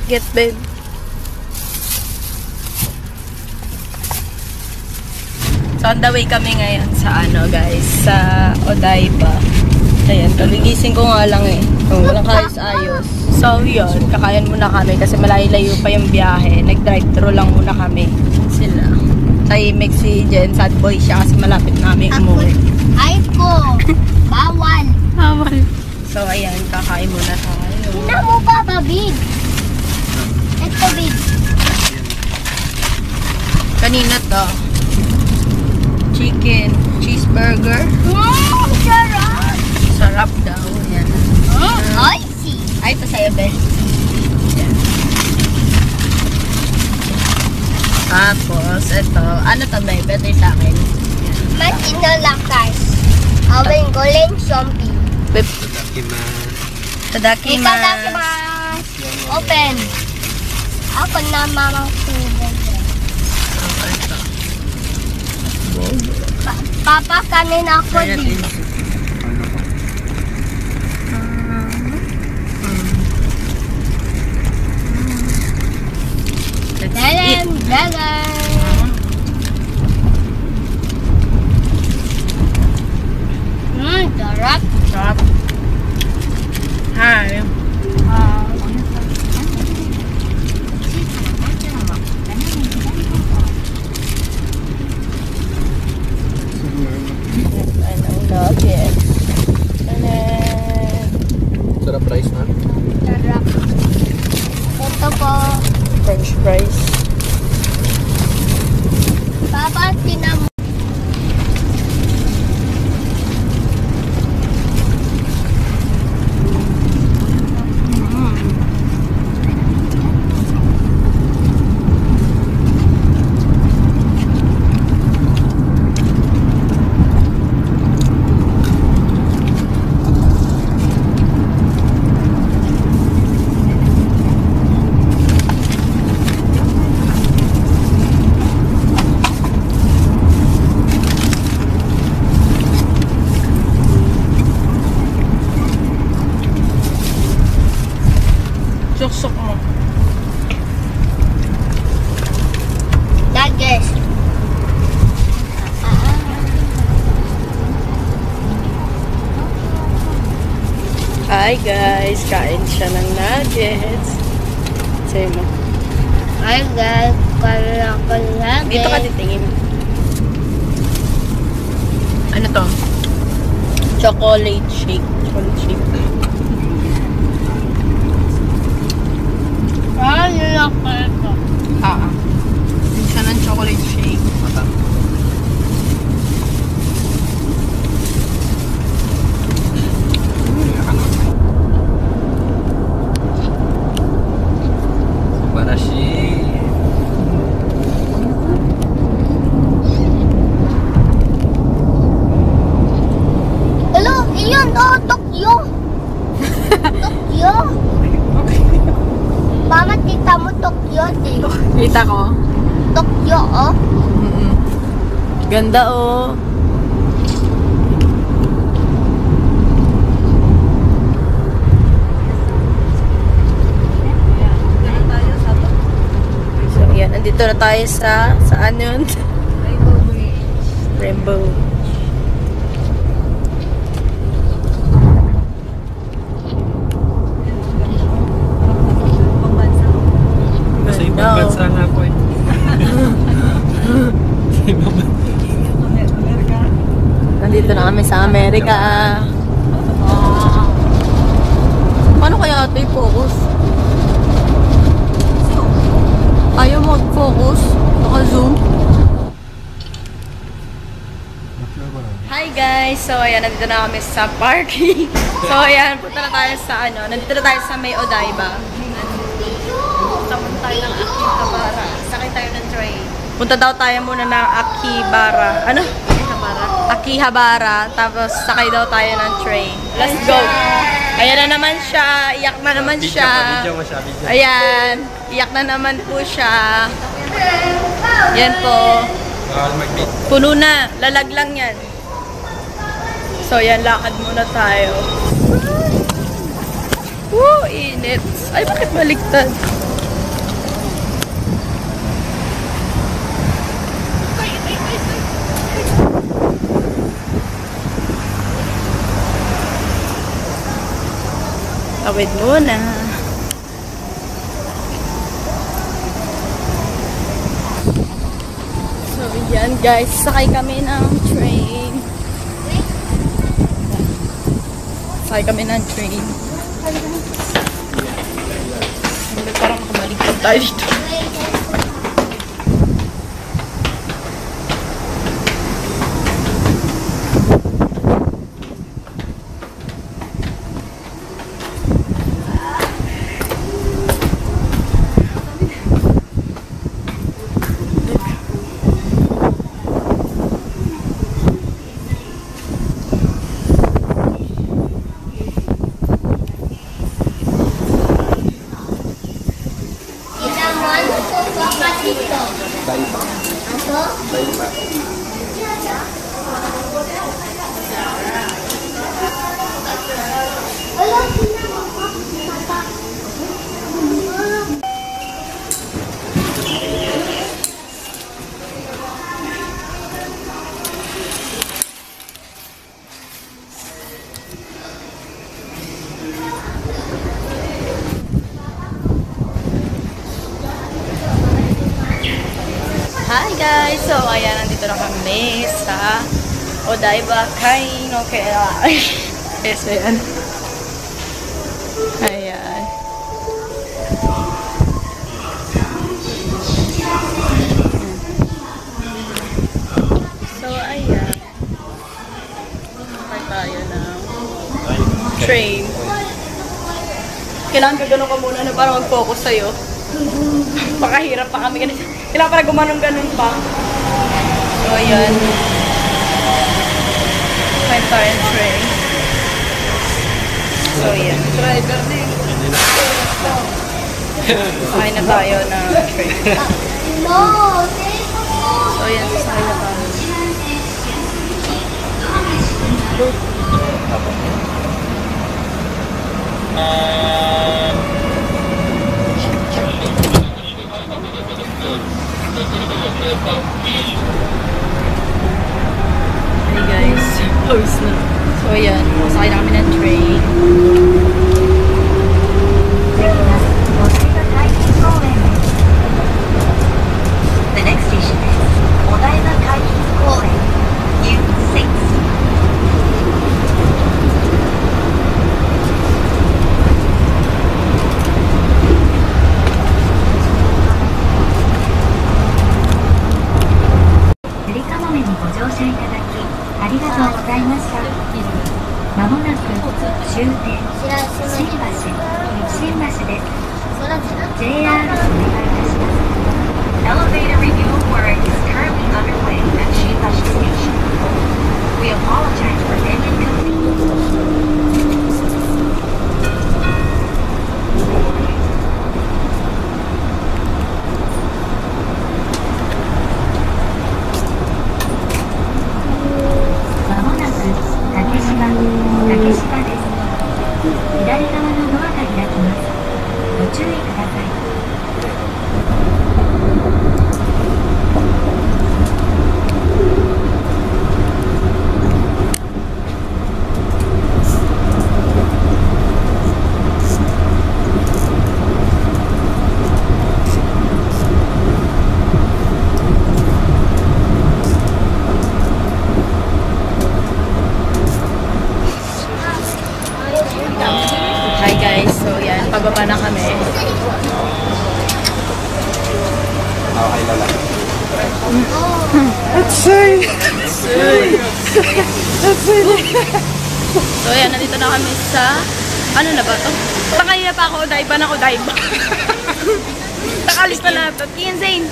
Get babe. So on the way kami ngayon sa ano guys, sa Odaiba. Ayan, kagigising ko nga lang eh. Oh, walang kaayos-ayos. So yun, kakain muna kami kasi malayo-layo pa yung biyahe. Nag-drive-thru lang muna kami. Sila. Tahimik si Jen, sad boy siya kasi malapit namin umuwi. Ay ko! Bawal! Bawal. So ayan, kakain muna tayo. Tina mo ba, babig? Ito, big. Kanina to. Chicken, cheeseburger. Sarap! Sarap daw. Yan. Ay, see. Ay, ito sa'yo, Ben. Yan. Tapos, ito. Ano to, babe? Ito yung sa'kin. Mas inalakas. Awin ko rin zombie. Babe. Tadakimasu. Open. Ako na mamang tubig. Ito. Papa, kanin ako din. Dalan, dalan. Sarap. Sarap. Hi. Nuggets. And then... Sarap rice na? Sarap. Ito po. French fries. Papa, tinam. Suksok mo. Nuggets. Hi guys, kain siya ng nuggets. Say mo. Ay, guys. Kala ko nuggets. Dito ka titingin. Ano to? Chocolate shake. Chocolate shake. Ano lang ko ito? Hindi siya ng chocolate shake. Mata. Subarashi. Hello, iyon. Oh, Tokyo. Tokyo. Mama, tita mo Tokyo, eh. Kita ko. Tokyo, oh. Ganda oh. So yan, nandito na tayo sa saan yun? Rainbow. Nasa ibang bansa nga po eh. Sa ibang bansa. Nandito na kami sa Amerika. Paano kaya ito i-focus? Ayaw mag-focus? Naka-zoom? Hi guys! So ayan, nandito na kami sa parking. So ayan, punta na tayo sa ano, nandito na tayo sa may Odaiba. Punta tayo ng Akihabara. Sakay tayo ng train. Punta daw tayo muna ng Akihabara. Ano? Akihabara. Tapos sakay daw tayo ng train. Let's go! Ayan na naman siya. Iyak na naman siya. Video mo siya, video. Ayan. Iyak na naman po siya. Yan po. Bawal mag-beat. Puno na. Lalag lang yan. So, yan, lakad muna tayo. Woo! Init! Ay, bakit baligtad? Tawid muna. So, yan guys. Sakay kami ng train. Sakay kami ng train. Parang makabaligtad tayo dito. Hi guys! So, ayan, nandito na kami sa Odaiba Kain Okera. Yes, ayan. Ayan. So, ayan. Sakay tayo ng train. Kailangan ka gano'n ka muna na para mag-focus sa'yo. Pakahirap pa kami ganun. Kailangan para gumanong-ganon pa. So, ayan. Kain tayo ng train. So, ayan. Driver din. Kain na tayo ng train. So, ayan. Sakay na tayo. Hey guys, pause na. So ayan, sakay na kami ng train. The next station is Odaiba Kaikis Koen, U6. まもなく終点新橋です。JR お願いいたします。Elevator renewal work is currently underway at Shinbashi Station. We apologize for any inconvenience. まもなく竹芝です。左側のドアが開きます。ご注意ください。Hi guys, so yan, pababa na kami. Okay na lang. So yan, nandito na kami sa, ano na ba to? Takaya pa ako, Odaiba na Odaiba. Nakalis na lahat. Ian Zane.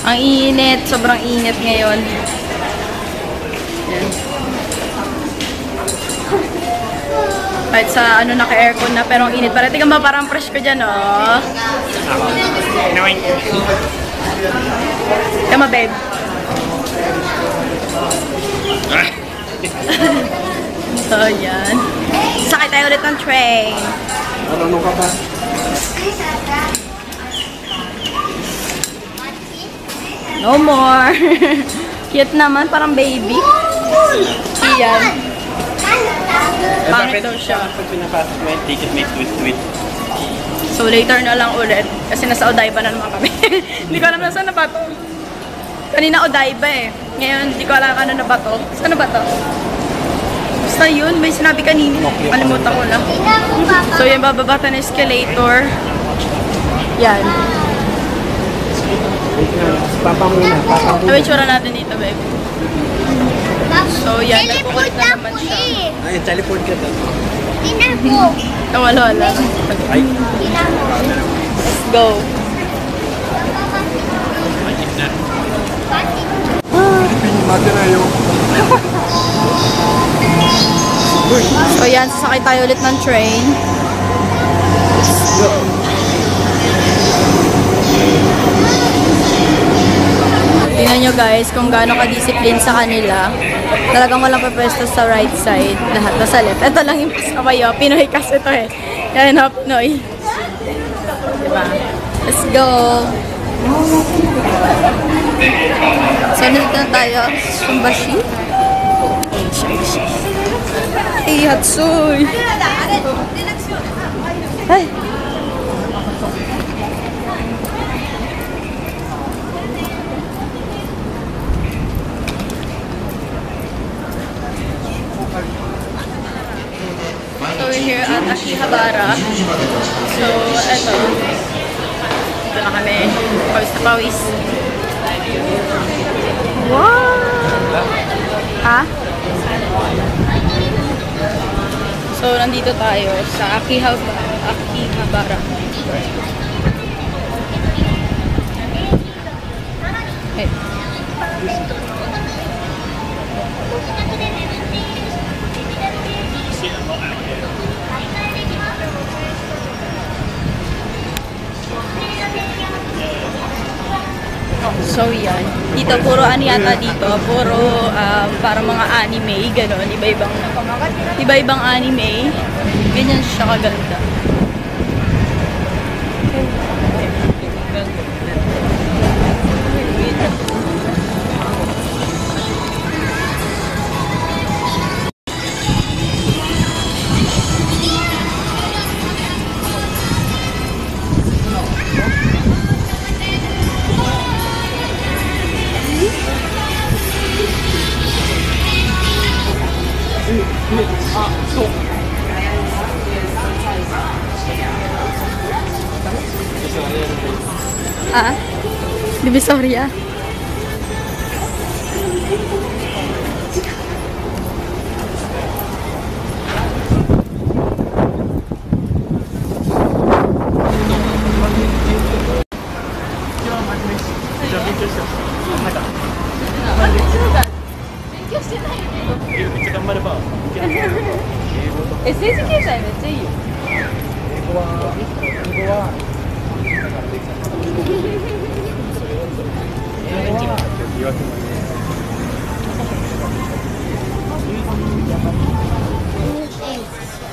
Ang init, sobrang init ngayon. Yan. Kahit sa ano naka-aircon na, pero ang init pa rin. Tingnan ba, parang fresh ko dyan, oh. Tama, babe. So, yan. Sakay tayo ulit ng train. Ano ka pa? No more. Cute naman, parang baby. Iyan. Pangit daw siya. Pag pinapasok mo yung ticket, may tweet-tweet. So later na lang ulit. Kasi nasa Odaiba na naman kami. Hindi ko alam na saan na ba to. Kanina Odaiba eh. Ngayon, hindi ko alam ano na ba to. Saan na ba to? Basta yun, may sinabi kanina. Kalimutan ko na. So yung bababa tayo ng escalator. Yan. Papa muna, papa muna. Ano yung tsura natin dito, babe? So yan, nagkukulit na naman siya. Ay, teleport ka doon. Tingnan ko. Wala. Ay. Tingnan mo. Let's go. So yan, sasakay tayo ulit ng train. Tingnan nyo guys kung gaano ka-discipline sa kanila. Talagang walang papwesto sa right side. Lahat nasa left. Ito lang yung kasabayo. Pinoy kasi ito eh. Kaya na Pinoy. Diba? Let's go! So, nandito na tayo. Shumbashi. Hey, Hatsuy! Ay! So, we're here at Akihabara. So, eto. Ito na kami. Pawis na pawis. Wow! Ha? So, nandito tayo sa Akihabara. Hey. So yan, dito puro ano yata dito, puro para mga anime, gano'n, iba-ibang anime, ganyan siya kaganda. Ah, Divisoria.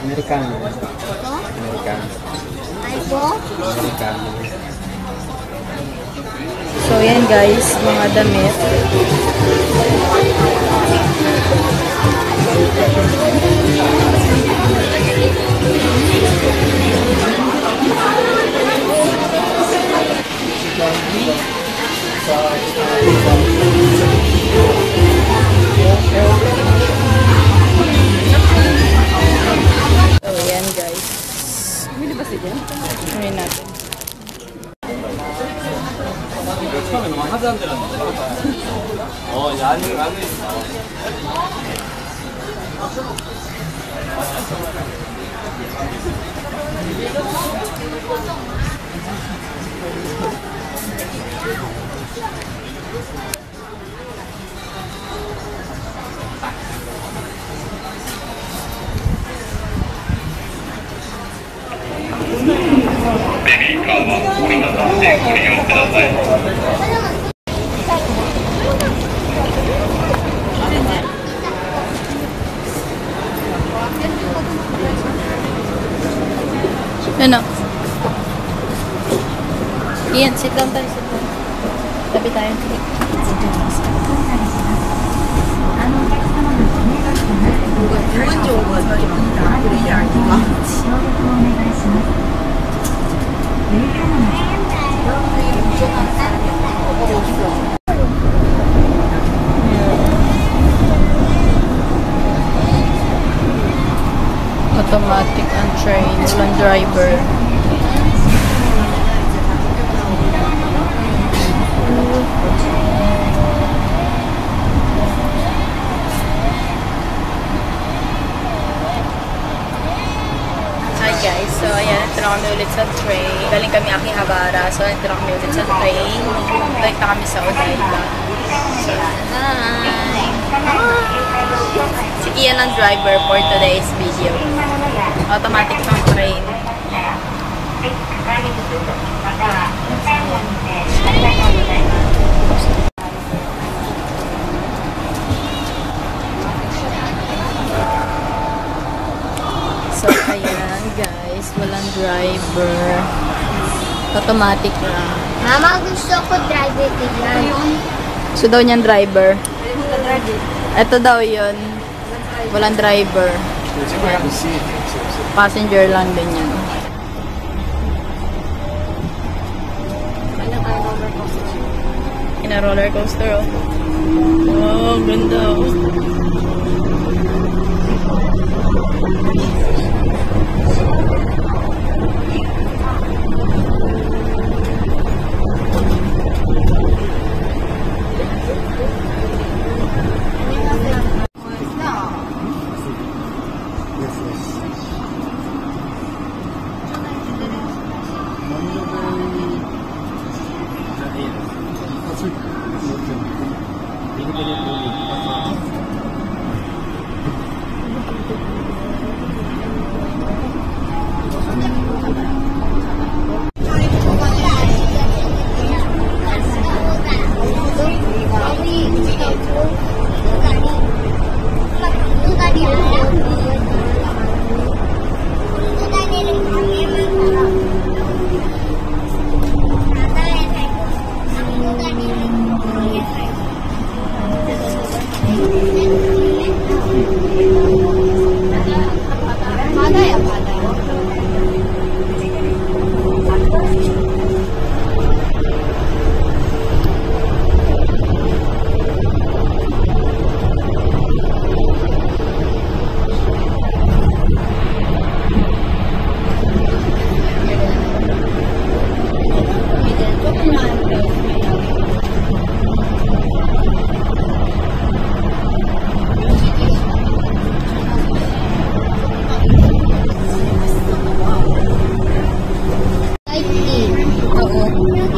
Americano. Ito? Americano. Ito? Americano. So yan guys, mga damit. So yan guys. Bili ba siya? Ngayon natin. Ano? Iyan, sit down tayo, sit down. Tabi tayo. Automatic ang train, walang driver. Hi guys, so ayan, ito na kami ulit sa train. Galing kami Akihabara, so ito na kami ulit sa train. Balik na kami sa Odaiba. So, hi! Si Kian ang driver for today's video. Automatic ng train. So, ayan guys, walang driver. Automatic lang. Mama, gusto ko drive it yan. So daw niyang driver. Ito daw yun. Walang driver. Passenger lang din yan. Ina roller coaster, oh. Oh, ganda, oh.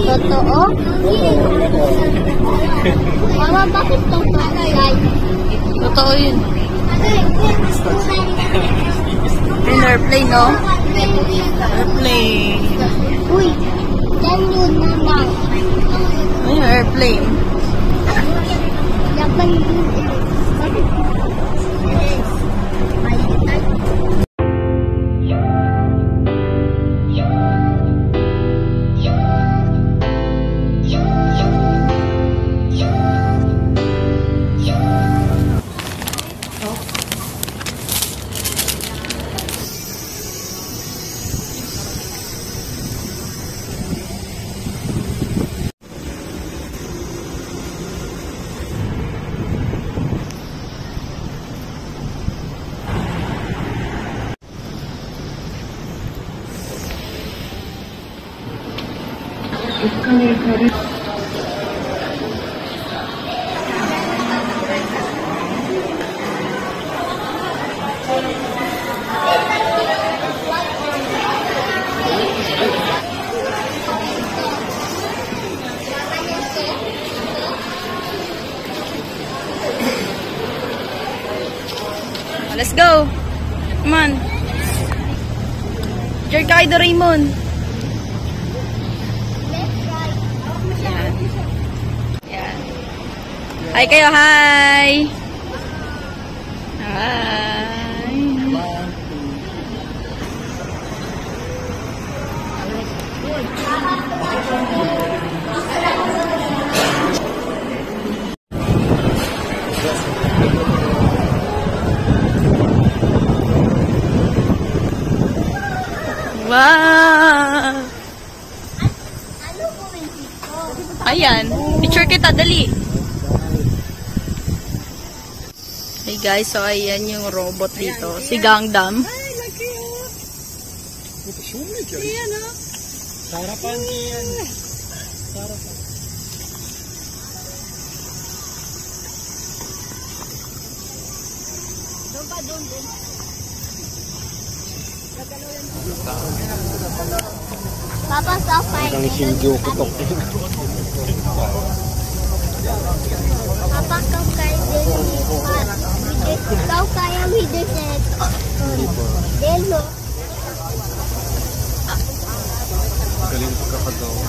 Totoo? Mama, bakit totoo, guys? Totoo yun. Yung airplane, no? Airplane. Uy, yan yun naman. Ayun, airplane. Laban yun. Let's go! Come on! Picture kay Doraemon! Hi kayo, hi! Hi! Wow! Ayan. Picture kita, dali. Hey guys, so ayan yung robot dito. Si Gangnam. Sarapan yan. Sarapan. Papa, stop fighting. Ang Shinjuku to. Papa, kau kaya kau kaya video set. Delo. Galing pagkakagawa.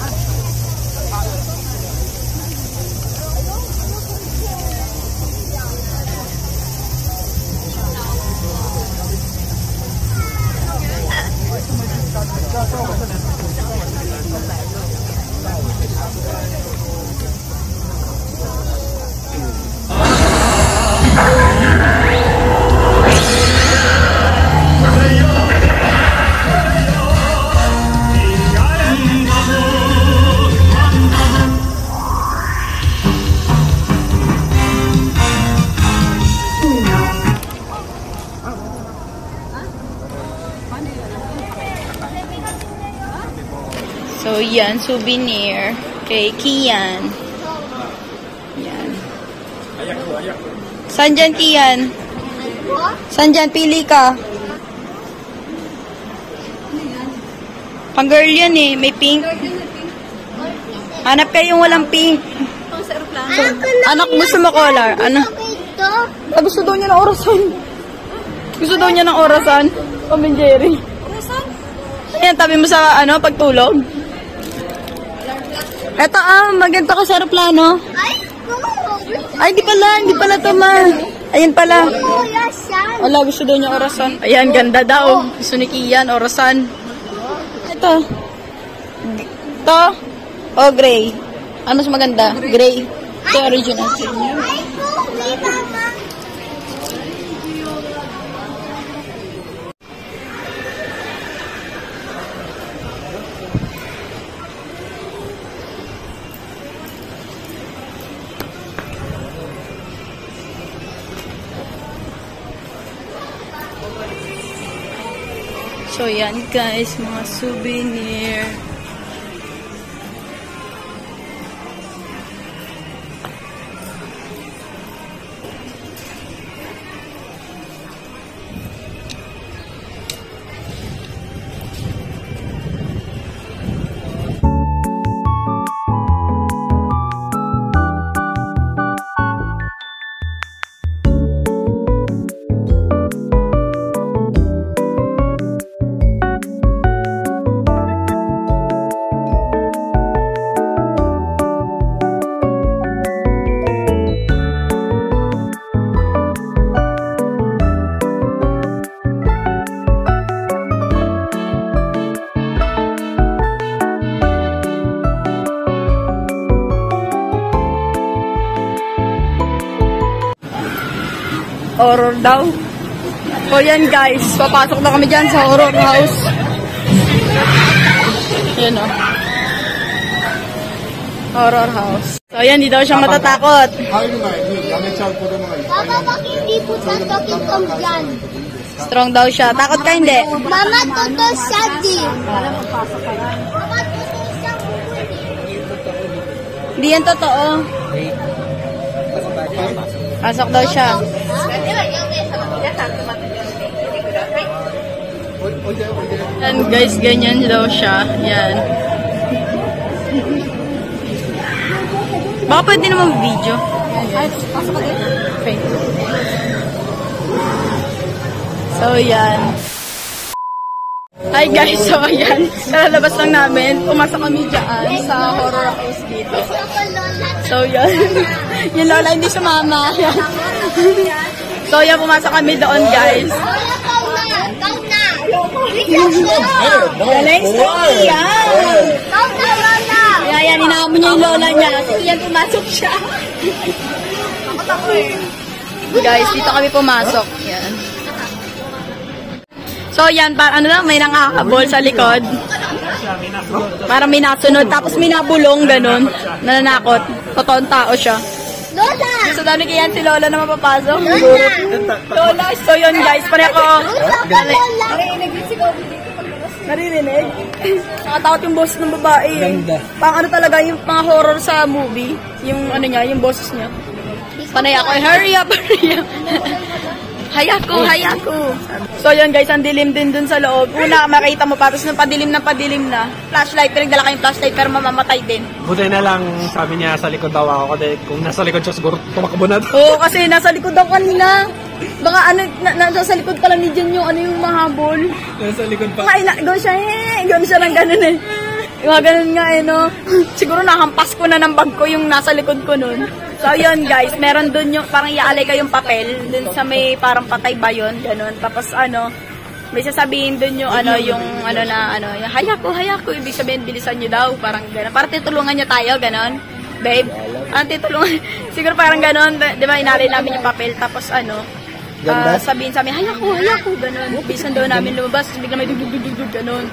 So, yan, souvenir kay Kian. Yan. Saan dyan, Kian? Saan dyan? Pili ka. Pang girl yan eh. May pink. Hanap kayo yung walang pink. Anak, gusto mo color? Ano? Ah, gusto daw niya ng orasan. Gusto daw niya ng orasan. Tom and Jerry. Ayan, tabi mo sa ano, pagtulog. Eto maganda ko sa aeroplano. Ay, hindi pala to ma. Ayan pala. Wala, gusto daw niya orasan. Ayan, ganda daw. Gusto ni Kian, orasan. Ito. Ito. O, gray. Ano mas maganda? Gray. Ito original. So, yan guys, mga souvenir. Horror daw. O yan guys, papasok na kami dyan sa horror house. Yan o. Horror house. So yan, di daw siya matatakot. Papa, bakit hindi po tatakin kang dyan? Strong daw siya. Takot ka hindi? Mama, totoo siya din. Mama, totoo siya Hindi yan totoo. Pasok daw siya. Yan guys, ganyan daw siya. Yan. Baka pwede naman video. Okay. So yan. Hi guys, so ayan. Lalabas lang namin. Pumasok kami dyan sa horror house dito. So yan. Yung lola hindi sumama. So, yan, pumasok kami doon, guys. Galing, Sticky, yan. Kaya yan, inaamo niya yung lola niya. So, yan, pumasok siya. Guys, dito kami pumasok. Yan. So, yan, ano lang, may nakakabol sa likod. Parang may nasunod, tapos may nabulong, ganun. Nananakot. Totoong tao siya. Lola! So, dami kaya si Lola na mapapasok. Lola! Lola, so yun guys, pare ako. Lola! Naririnig? Nakatakot yung boses ng babae. Pang ano talaga, yung mga horror sa movie. Yung ano niya, yung boses niya. Panay ako, hurry up, hurry up. Hayako, hayako. So yun guys, ang dilim din dun sa loob. Una, makita mo pa, tapos nung padilim na. Flashlight, pinagdala kayong flashlight, pero mamamatay din. Buti na lang, sabi niya sa likod daw ako. Kung nasa likod siya, siguro tumakbo na. Oo, kasi nasa likod daw kanina. Baka ano, nasa likod pa lang ni Jen yung ano yung mahabol. Nasa likod pa. Gawin siya, gawin siya ng ganun eh. Yung ganun nga eh, no? Siguro nakampas ko na ng bag ko yung nasa likod ko nun. So, yun guys, meron dun yung, parang iaalay kayong papel, dun sa may parang patay ba yun, ganun. Tapos ano, may sasabihin dun yung ano, yung hayako, ibig sabihin, bilisan nyo daw, parang ganun. Parang titulungan nyo tayo, ganun. Babe, titulungan, siguro parang ganun, di ba, inaalay namin yung papel, tapos ano, sabihin sa amin, hayako, ganun. Bisan daw namin lumabas, bigla may dugdug, ganun.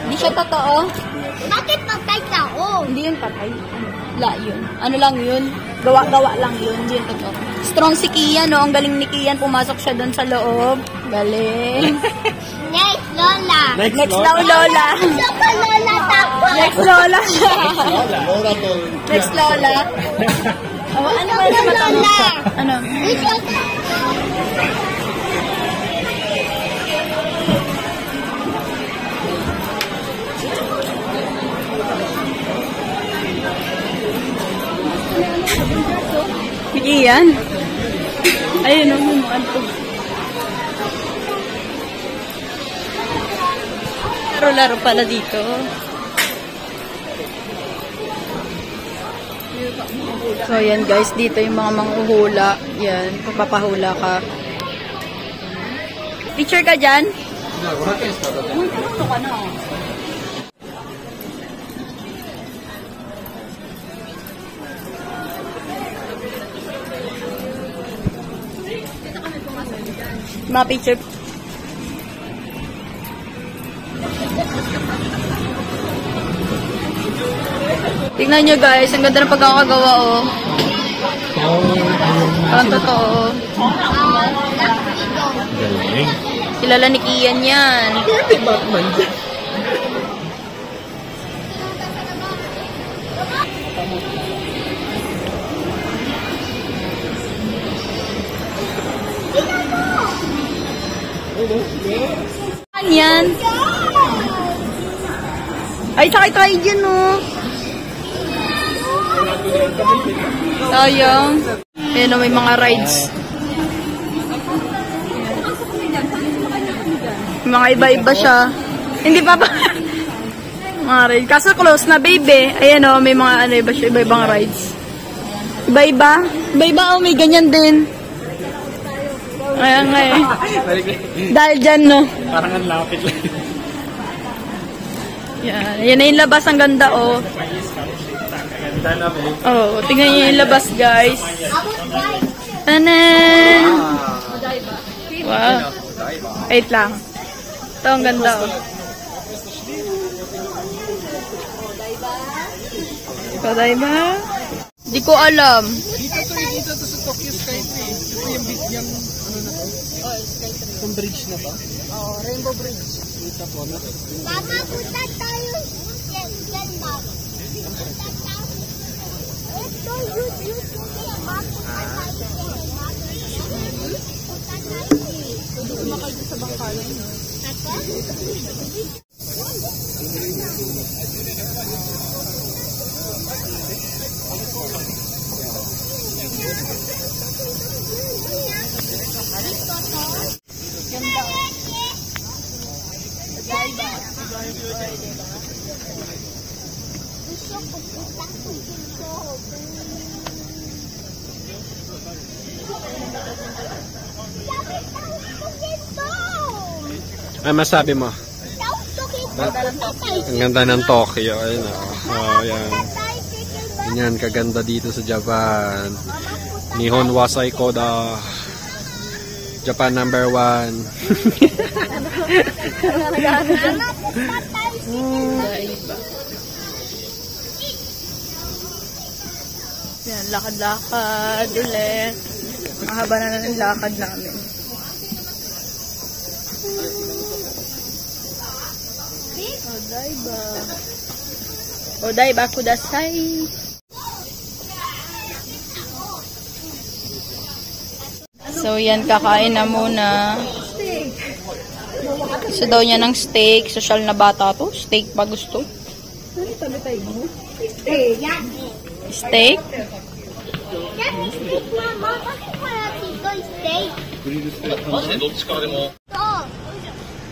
Hindi siya totoo. Bakit patay tao? Hindi yun patay. La yun. Ano lang yun? Gawa-gawa lang yun. Hindi yun totoo. Strong si Kian, no? Ang galing ni Kian. Pumasok siya doon sa loob. Galing. Next, Lola. Next daw, Lola. Gusto ko Lola tapos. Next, Lola. Next, Lola. Oh, ano ba naman Lola. Ano? Gusto ko. Kian. Ayun, yung mga ito. Laro-laro pala dito. So, yan guys. Dito yung mga manghuhula. Yan. Papapahula ka. Picture ka dyan? Ano ka na? Mga picture. Tingnan nyo guys, ang ganda ng pagkakagawa oh. Parang totoo. Galing. Kilala ni Kian yan. Batman dyan. Yan. Ay, sakay tayo dyan, oh. Sayang. Ayan, oh, may mga rides. Mga iba-iba siya. Hindi pa ba? Mga rides. Kaso close na, baby. Ayan, oh, may mga ano, iba siya, iba-ibang rides. Iba-iba. Iba-iba, oh, may ganyan din. Ayan nga eh. Dahil dyan, no? Parang ang lapit lang. Yan. Yan na yung labas. Ang ganda, oh. Ganda na, babe. Oh, tingnan niyo yung labas, guys. Tanan! Wow. Wait lang. Ito, ang ganda, oh. Ito, diba? Di ko alam. Dito to sa Tokyo Skytree. Ito yung big yung ano na to? Itong bridge na to? Oh, Rainbow Bridge. Dito po na. Mama, punta tayo. Yan ba? Punta tayo. Ito, yun. Mama, punta tayo. Punta tayo. Sumakay sa bangkalan. Ako? Ano masabi mo? Ang ganda ng Tokyo. Ayun o. Oh, yan. Ganyan, kaganda dito sa Japan. Nihon Wasai Koda. Japan number 1. Yan, lakad-lakad ulit. Mahaba na ng lakad namin. Odaiba. Odaiba kudasai. So yan, kakain na muna. Gusto daw niya ng steak. Social na bata to. Steak pa gusto. Steak?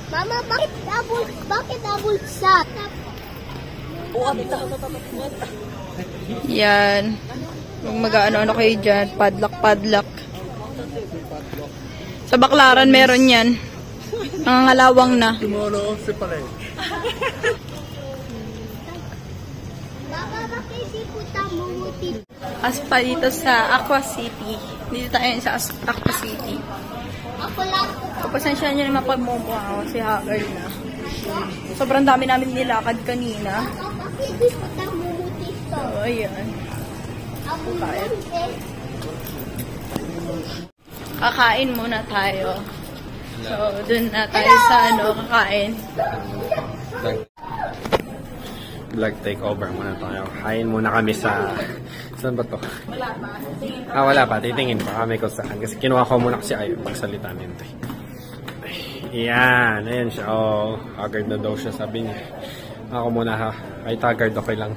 Mama, bakit double shot? Yan. Kung mag-ano-ano kayo dyan, padlock. Sa Baklaran meron yan. Nangangalawang na. Tomorrow, separate. Baba, bakit di puta mumuti? As pa dito sa Aqua City. Dito tayo sa Aqua City. Ako lang. Kapasensya nyo naman pagmumukha ako si Hagar na. Sobrang dami namin nilakad kanina. Bakit di puta mumuti to? So, ayan. Ako lang eh. Kakain muna tayo. So, dun na tayo sa kakain. Vlog takeover muna tayo. Kain muna kami sa... Saan ba to? Wala pa. Titingin pa kami kung saan. Kasi kinuha ko muna kasi ayaw pagsalita nito. Yan. Ayan siya. Oh, haggard na daw siya. Sabi niya. Ako muna ha. Kahit haggard okay lang.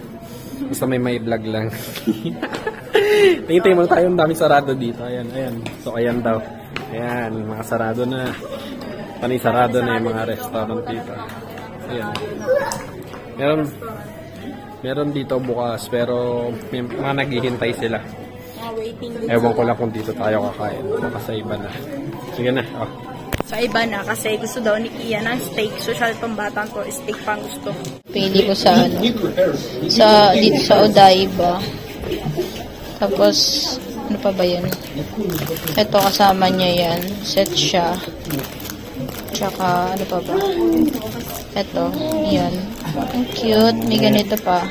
Basta may vlog lang. Tingin-tingin muna tayo. Ang dami sarado dito. Ayan. So, ayan daw. Ayan. Mga sarado na. Panisarado na yung mga restaurant dito. Ayan. Meron dito bukas, pero may mga naghihintay sila. Ewan ko lang kung dito tayo kakain. Baka sa iba na. Sige na. Oh. Sa iba na, kasi gusto daw ni Kia ng steak. Social pambatang to, steak pang gusto. Pili ko sa dito sa Odaiba. Tapos, ano pa ba yan? Ito kasama niya yan. Set siya. Tsaka, ano pa ba? Ito, yan. Ang cute. May ganito pa.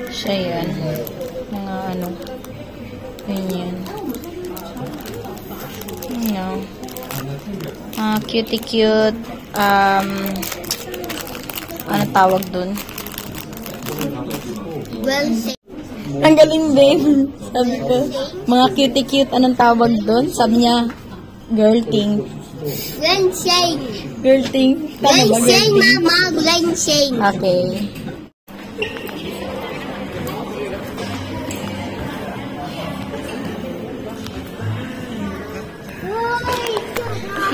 Siya yan. Mga ano. Ganyan. Ano. Cutie-cute. Ano tawag dun? Well said. Ang galing, babe. Sabi ko, mga cutie-cute. Anong tawag dun? Sabi niya, girl thing. Glenshane. Girl thing. Tama ba, girl Glenshane, thing? mama. Glenshane. Okay.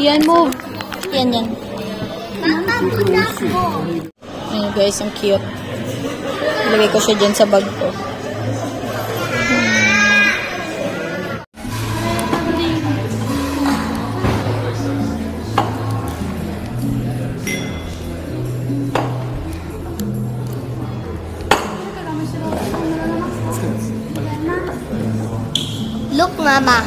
Yan mo. Yan. Mama, muna ko. Ayun guys, ang cute. Ilagay ko siya dyan sa bag ko. Look, mama.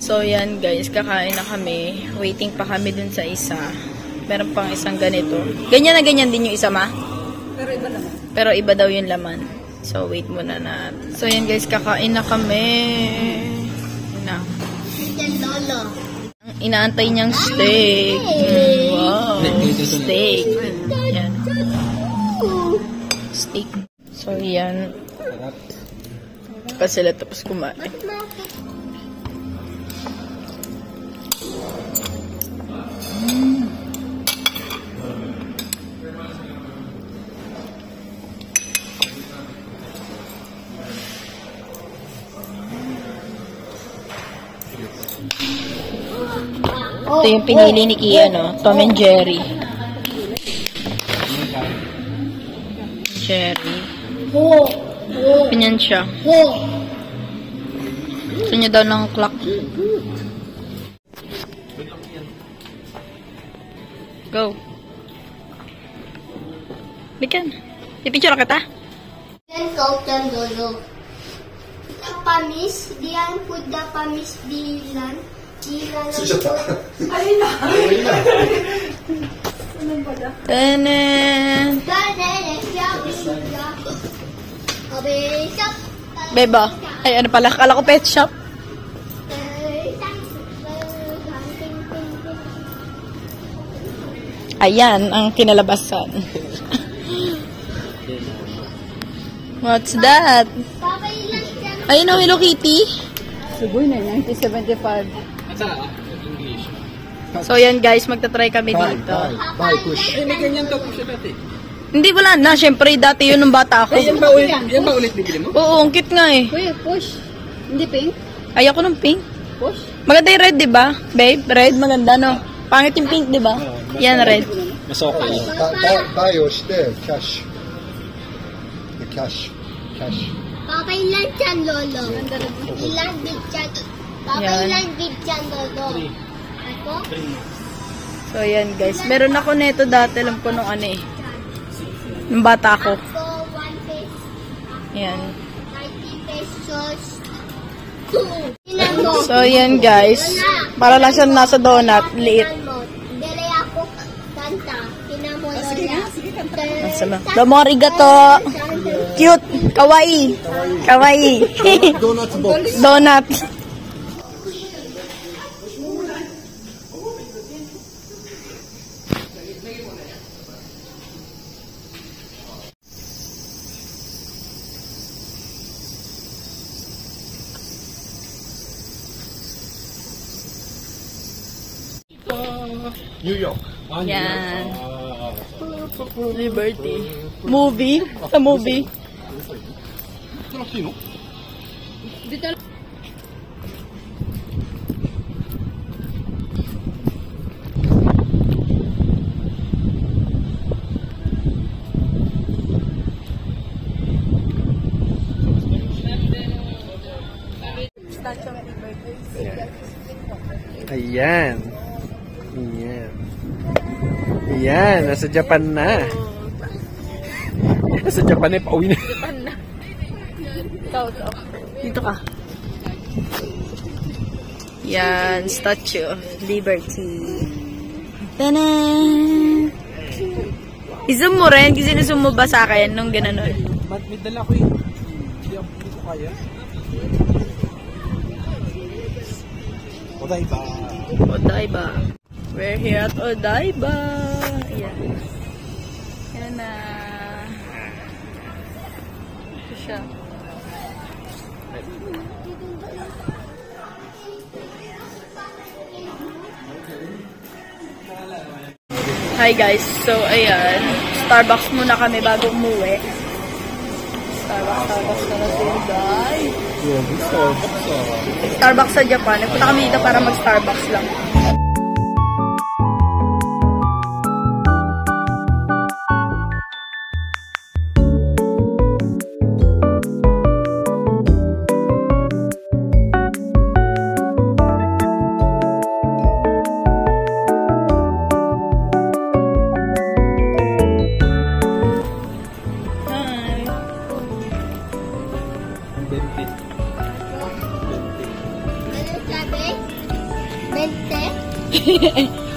So, yan guys, kakain na kami. Waiting pa kami dun sa isa. Meron pang isang ganito. Ganyan na ganyan din yung isa, ma? Pero iba naman. Pero iba daw yung laman. So, wait muna natin. So, yan guys, kakain na kami. Na. Lolo. Inaantay niyang steak. Wow. Steak. Yan. Steak. So, yan. Pa sila tapos kumain. Ito yung pinili ni Kia, no? Tom and Jerry. Jerry. Pinyan siya. Gusto niya daw ng clock. Go. Bikin. Ipicture kita. Then kau can dulu. Pamis, diyan pud da pamis dilan. Dilan. Tanan. Abis. Beba. Ay, ano pala? Kala ko pet shop. Ayan, ang kinalabasan. What's that? Ayun o, Hello Kitty. Sugoy na, 1975. So, yan guys, magta-try kami dito. Bye, push. May ganyan daw push dati. Hindi, wala na. Siyempre, dati yun nung bata ako. Yan ba ulit bibili mo? Oo, ang cute nga eh. Wait, push. Hindi pink? Ayoko ng pink. Push? Maganda yung red, di ba? Babe, red, maganda, no? Pangit yung pink, di ba? Yan, red. Mas okay. Buy or stay, cash. The cash. Papailan dyan, Lolo. Ilan big dyan. Papailan big dyan, Lolo. Ako? So, yan guys. Meron ako neto dati. Alam ko nung ano eh. Nung bata ako. Ako, 1 peso. Yan. 90 pesos. 2. Ilan mo? So, yan guys. Para lang siya nasa donut. Liit. Dere ako kanta. Tinan mo, Lola. Sige, kanta. Masama. Domo arigato. Cute. Kawaii. Kawaii. Donut box. Donut. New York. Yan. Liberty. Movie. Sa movie. Ayan. Ayan. Ayan, nasa Japan na. Nasa Japan na, pauwi na. Dito ka. Yan, Statue of Liberty. Tanan! I-zoom mo rin, kasi na-zoom mo ba sa akin nung gananon? May dala ko eh. Hindi ko kaya. Odaiba. Odaiba. We're here at Odaiba. Ayan. Ayan na. Ito siya. Hi guys. So, ayan. Starbucks muna kami bago umuwi. Starbucks na natin, guys. Starbucks sa Japan. Nagpunta kami dito para mag-Starbucks lang. Ano sabi? 20?